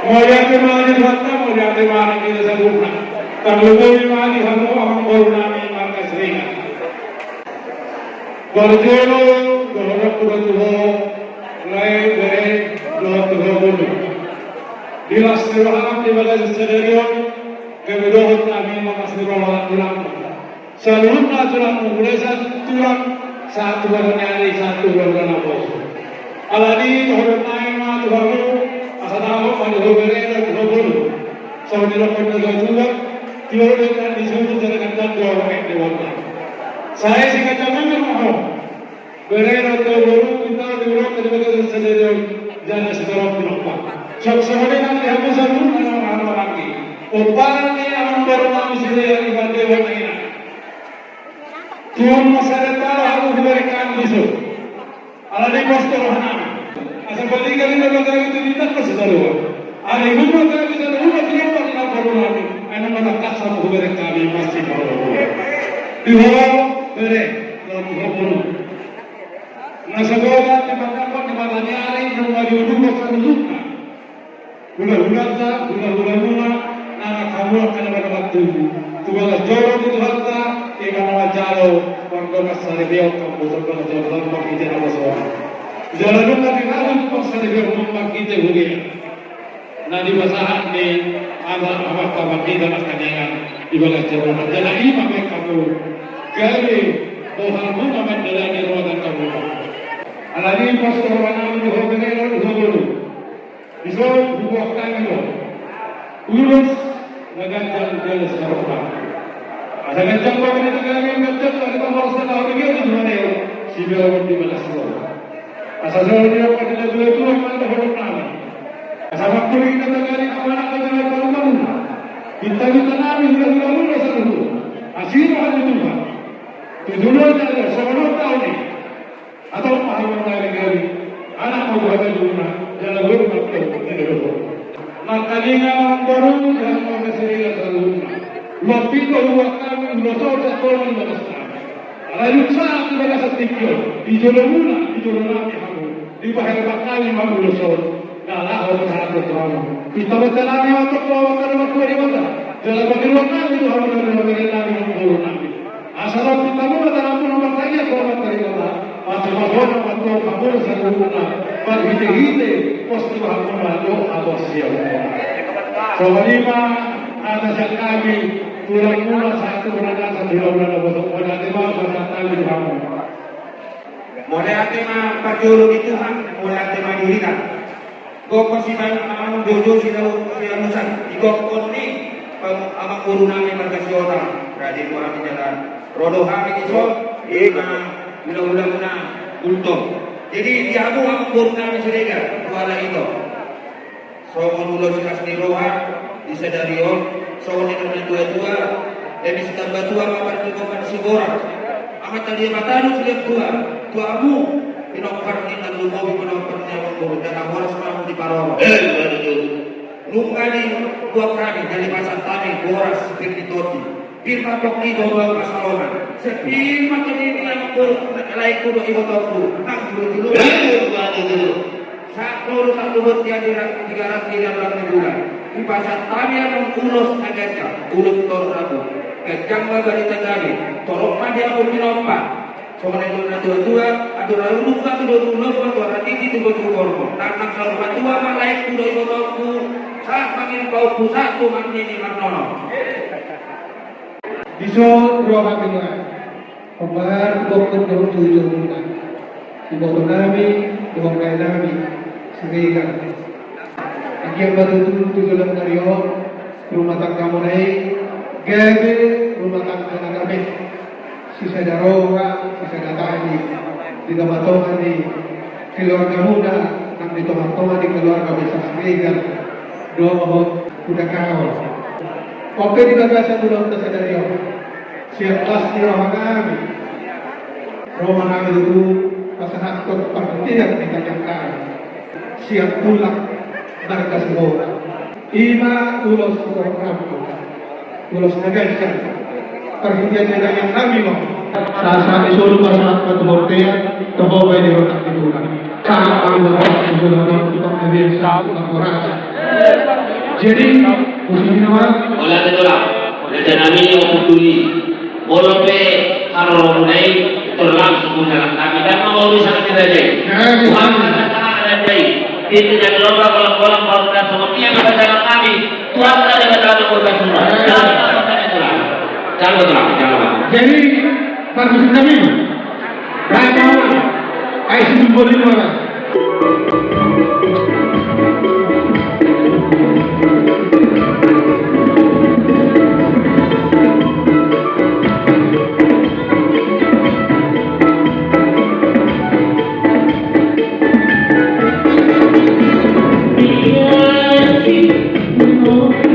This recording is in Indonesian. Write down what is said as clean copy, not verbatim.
Molyate mani bhatta, molyate mani kita sadhuna. Tangluboi mani hamu amang borunami markas ringa. Gorjolo, gorok kudotuho, lai bere, dotuho bulu. Dilas tiroham di bagas sederion, kebedohot kami makas tiroham tulang. Seluruhnya tulang mulai satu barangnya satu barang bos. Alani dohot naik mah dohot. Asal pada hubungan dan hubungan, saudara saudara juga, tiada dengan disebut dengan dua orang dewan. Saya singkat jangan bermohon, beredar terbaru kita diurut terbaru sendiri jangan segera berubah. Sebenarnya nanti hamba sebelum anak-anak lagi, uparan ini akan berubah misalnya yang ibadah dewan ini. Tuhan masyarakat harus diberikan besok. Alani pastor Hanan. Asal balik kali negara itu tidak berseteru. Ada ibu negara itu ada umat yang pernah berlalu. Anak-anak kasar hubungan kami masih berlalu. Dihol bere dalam hubungan. Nasagoga di bangkapan di matanya hari rumah diuduh berseluruhnya. Gula-gula, anak kamu akan mendapat tubuh. Tugas jauh itu harta, ikan nama jauh. Warga kasar dia kamu terkena jauh bagi kita bersama. Jalan lagi lalu paksa dia rumah kita hujan. Nanti basahan di apa kawan kita akan jangan ibarat jalan. Jalan ini pakai kamu. Kali Tuhan pun akan jalan di ruangan kamu. Alani pastor mana itu hotel dulu. Bisa buat kami. Urus dengan jalan sekarang. Ada kencang banget itu kami kencang ada harus tahu dia itu mana ya. Si biar di mana semua. Asal dia pada dua itu mana hormat kami. Asal waktu kita tengah amanah kita kalau kita nami dulu satu. Asyik ada Tuhan. Tujuan ada sebelum tahun ini atau mahaman lagi anak mau berada dulu jalan dulu tidak dulu. Makalinga baru dan mau keserian dulu. Lebih dulu kami belum sekolah di mana. Lalu saat kita setikyo di Jolomuna, di Jolonami aku, di bahaya bakal yang mau lulus, kalah orang harap berterang. Kita berterang yang untuk bawa waktu di mana? Jalan bagaimana kami itu harus bagaimana yang Jolonami. Asal kita mau berterang pun orang lagi yang bawa dari mana? Macam mana waktu kamu seluruhnya berhiti-hiti pos itu aku malu atau siapa? Soalnya ada sekali mula satu berada satu orang betul pada tema berkata di kamu. Mulai tema pakiolo itu mulai tema diri kan. Kau pasti banyak aman jojo sialusan. Ikut koni amak urunami berkasih orang. Radin orang di jalan. Rodo kami itu bila untung. Jadi dia aku amak urunami sedekah. Kuala itu. So menulur sinas di roha disadarion. Soalnya dengan dua-dua, demi setambah tua makan dukungan si orang. Amat tadi mataru setiap tuamu pinokar ni nalulubi pinokar niya mengurut dan amoras mamu di parawa. Nungkani dua kami dari pasar tani boras seperti toti. Pirma pokni bawa masalona. Sepir macam ini yang mengurut lain kudo ibu toku. Nang dulu. Satu bertiga ratus bulan. Di pasar tani yang mengulus agaknya, ulus tor rabu, kejang dari tegari, torok pada aku minumpa, soalnya itu dua, ada lalu lupa tu dua rati itu berkorban, tanah kalau dua malaik tu dua itu saat panggil kau pusat tu maknya ini maknono. Diso dua kami pembahasan dokter dulu tujuh bulan, di bawah kami, sehingga yang baru itu dalam karyo rumah tangga mulai gabe rumah tangga kami sisa daroga sisa datani di tempat di keluarga muda dan di tempat di keluarga besar sehingga dua mohon udah kau oke di bagasi belum tersadari siap pasti rumah kami dulu pasangan tempat tidak dikatakan siap pulang darga semua. Ima ulos negara perhentian negara yang kami mau. Saat disuruh masalah ketumortean, terbawa di rotak itu. Kami akan berbuat sesuatu untuk menjadi satu korporasi. Jadi, musuh nama, Wala itu lah. Dan kami yang peduli. Walaupun kalau mulai langsung dalam kami dan mau bisa kita jadi. Tuhan ada jadi. Itu yang lomba kolam-kolam baru dan seperti yang ada dalam kami. Tuhan ada dalam korban semua. Jangan betul. jadi, Pak musuh kami, raja, ayah simbol ini mana? Biar